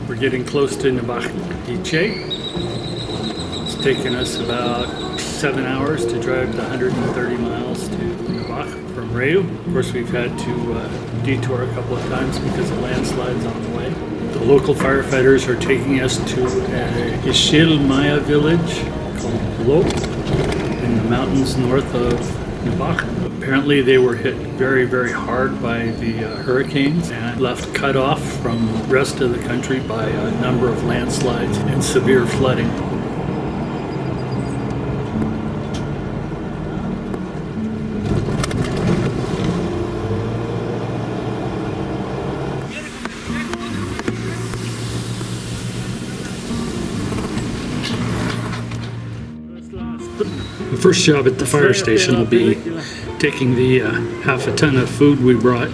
We're getting close to Nebaj, Quiché. It's taken us about 7 hours to drive the 130 miles to Nebaj from Rayu. Of course, we've had to detour a couple of times because of landslides on the way. The local firefighters are taking us to a Quiché Maya village called Palóp in the mountains north of Nebaj. Apparently they were hit very, very hard by the hurricanes and left cut off from the rest of the country by a number of landslides and severe flooding. The first job at the fire station will be taking the half a ton of food we brought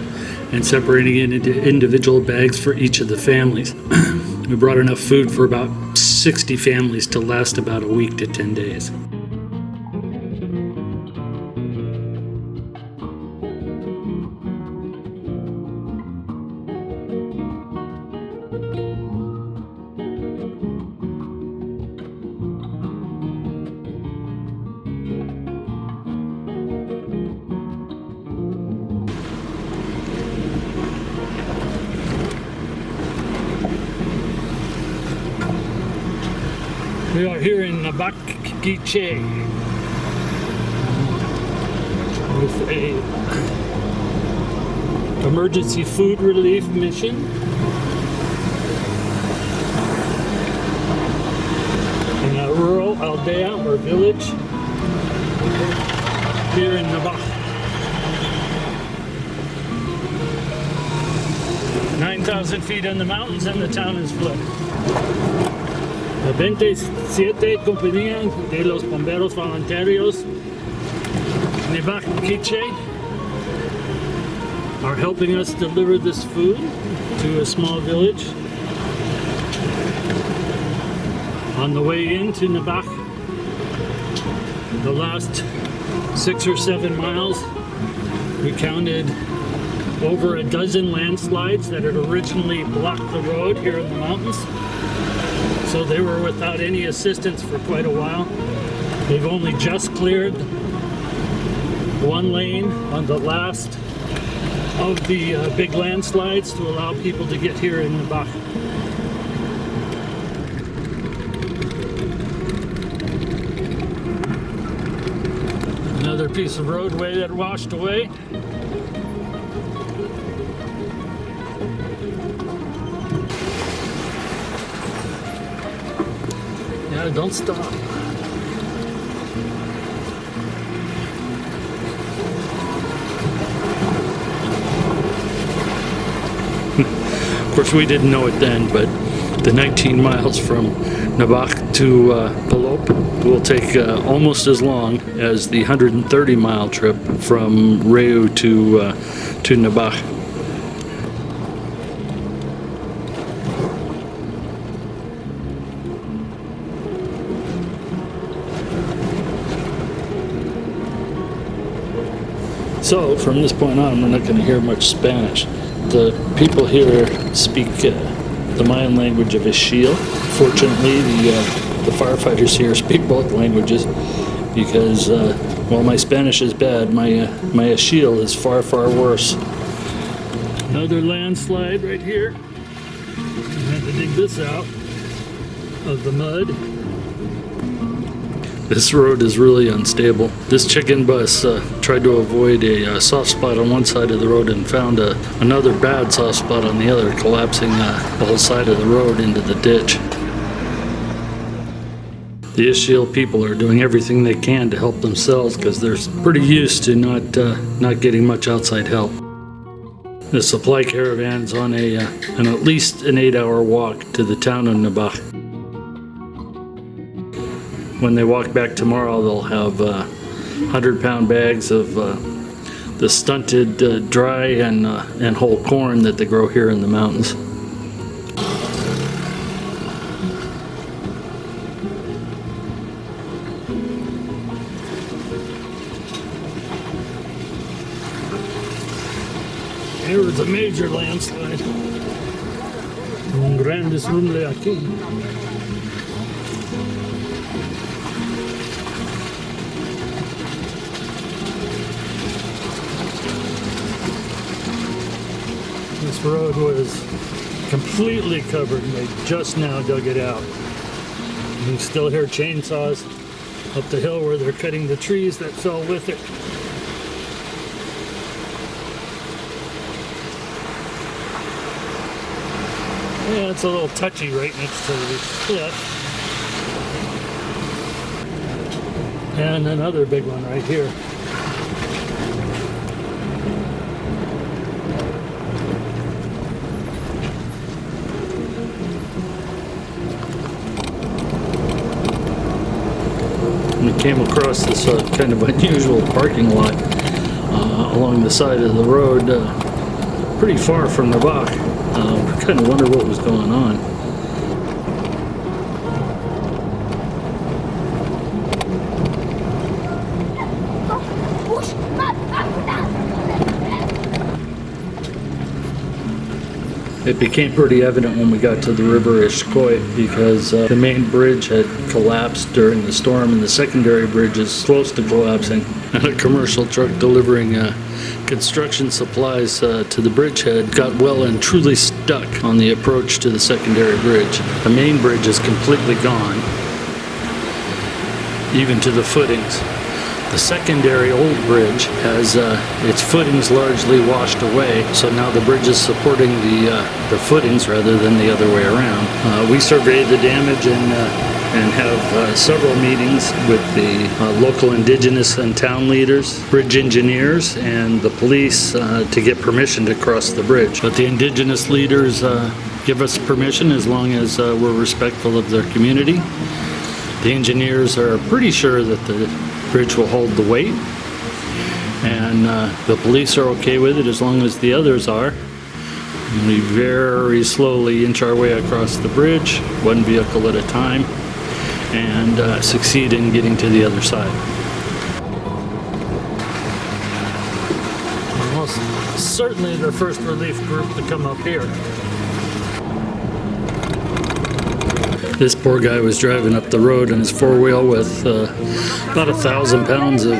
and separating it into individual bags for each of the families. We brought enough food for about 60 families to last about a week to 10 days. We are here in Nebaj, Quiché with a emergency food relief mission. In a rural aldea or village here in Nebaj. 9,000 feet in the mountains and the town is flooded. La 27 compañía de los bomberos voluntarios Nebaj, Quiché are helping us deliver this food to a small village. On the way into Nebaj, the last 6 or 7 miles, we counted over a dozen landslides that had originally blocked the road here in the mountains. So they were without any assistance for quite a while. They've only just cleared one lane on the last of the big landslides to allow people to get here in Nebaj. Another piece of roadway that washed away. Yeah, don't stop. Of course, we didn't know it then, but the 19 miles from Nebaj to Palóp will take almost as long as the 130-mile trip from Rayu to Nebaj. So, from this point on, we're not going to hear much Spanish. The people here speak the Mayan language of Ixil. Fortunately, the firefighters here speak both languages because, while my Spanish is bad, my Ixil is far, far worse. Another landslide right here. I had to dig this out of the mud. This road is really unstable. This chicken bus tried to avoid a soft spot on one side of the road and found another bad soft spot on the other, collapsing the whole side of the road into the ditch. The Ixil people are doing everything they can to help themselves because they're pretty used to not getting much outside help. The supply caravan's on an at least an 8-hour walk to the town of Nebaj. When they walk back tomorrow, they'll have 100-pound bags of the stunted dry and whole corn that they grow here in the mountains. There was a major landslide Un gran deslumbre aquí. This road was completely covered and they just now dug it out. You can still hear chainsaws up the hill where they're cutting the trees that fell with it. Yeah, it's a little touchy right next to the cliff. And another big one right here. We came across this kind of unusual parking lot along the side of the road, pretty far from Nebaj. Kind of wonder what was going on. It became pretty evident when we got to the river Quiché because the main bridge had collapsed during the storm and the secondary bridge is close to collapsing. And a commercial truck delivering construction supplies to the bridgehead got well and truly stuck on the approach to the secondary bridge. The main bridge is completely gone, even to the footings. The secondary old bridge has its footings largely washed away, so now the bridge is supporting the footings rather than the other way around. We surveyed the damage and have several meetings with the local indigenous and town leaders, bridge engineers, and the police to get permission to cross the bridge. But the indigenous leaders give us permission as long as we're respectful of their community. The engineers are pretty sure that the bridge will hold the weight, and the police are okay with it as long as the others are. And we very slowly inch our way across the bridge, one vehicle at a time, and succeed in getting to the other side. Almost certainly the first relief group to come up here. This poor guy was driving up the road in his four-wheel with about 1,000 pounds of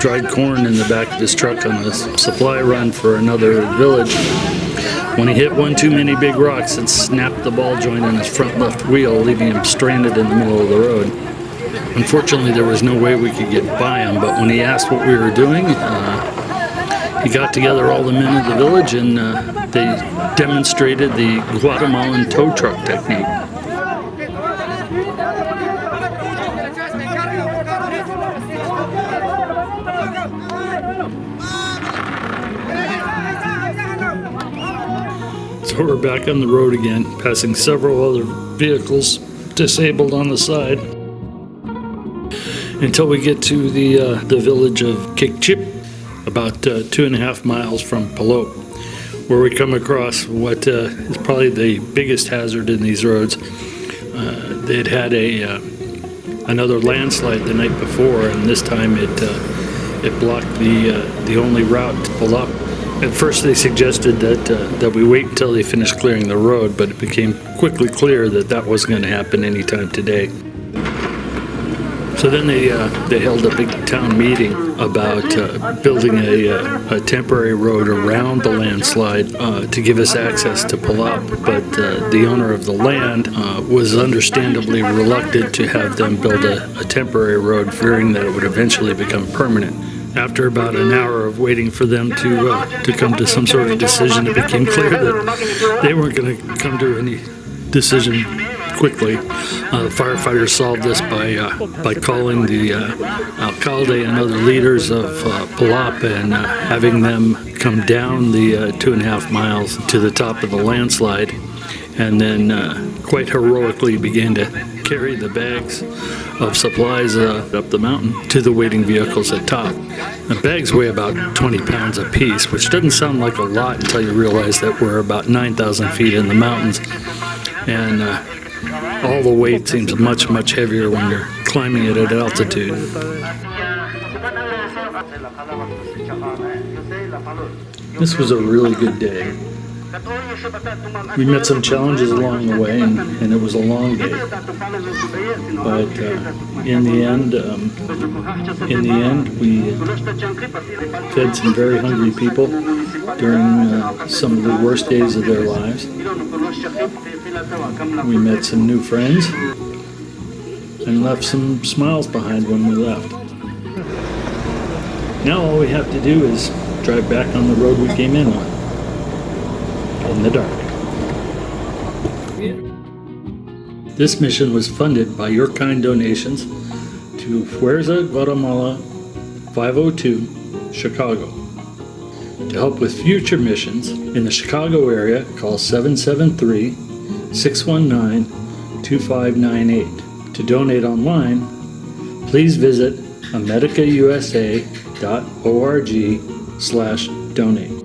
dried corn in the back of his truck on a supply run for another village. When he hit one too many big rocks, it snapped the ball joint on his front left wheel, leaving him stranded in the middle of the road. Unfortunately, there was no way we could get by him, but when he asked what we were doing, he got together all the men of the village and they demonstrated the Guatemalan tow truck technique. So we're back on the road again, passing several other vehicles disabled on the side, until we get to the village of Quiché, about 2.5 miles from Palóp, where we come across what is probably the biggest hazard in these roads. They'd had another landslide the night before, and this time it blocked the only route to Palóp. At first they suggested that we wait until they finished clearing the road, but it became quickly clear that that wasn't going to happen anytime today. So then they held a big town meeting about building a temporary road around the landslide to give us access to Palóp, but the owner of the land was understandably reluctant to have them build a temporary road, fearing that it would eventually become permanent. After about an hour of waiting for them to come to some sort of decision, it became clear that they weren't going to come to any decision quickly. The firefighters solved this by calling the alcalde and other leaders of Palóp and having them come down the 2.5 miles to the top of the landslide, and then quite heroically began to carry the bags of supplies up the mountain to the waiting vehicles at top. The bags weigh about 20 pounds a piece, which doesn't sound like a lot until you realize that we're about 9,000 feet in the mountains, and all the weight seems much, much heavier when you're climbing it at altitude. This was a really good day. We met some challenges along the way, and it was a long day. But in the end, we fed some very hungry people during some of the worst days of their lives. We met some new friends and left some smiles behind when we left. Now all we have to do is drive back on the road we came in on, in the dark. This mission was funded by your kind donations to Fuerza Guatemala 502, Chicago. To help with future missions in the Chicago area, call 773-619-2598. To donate online, please visit americausa.org/donate.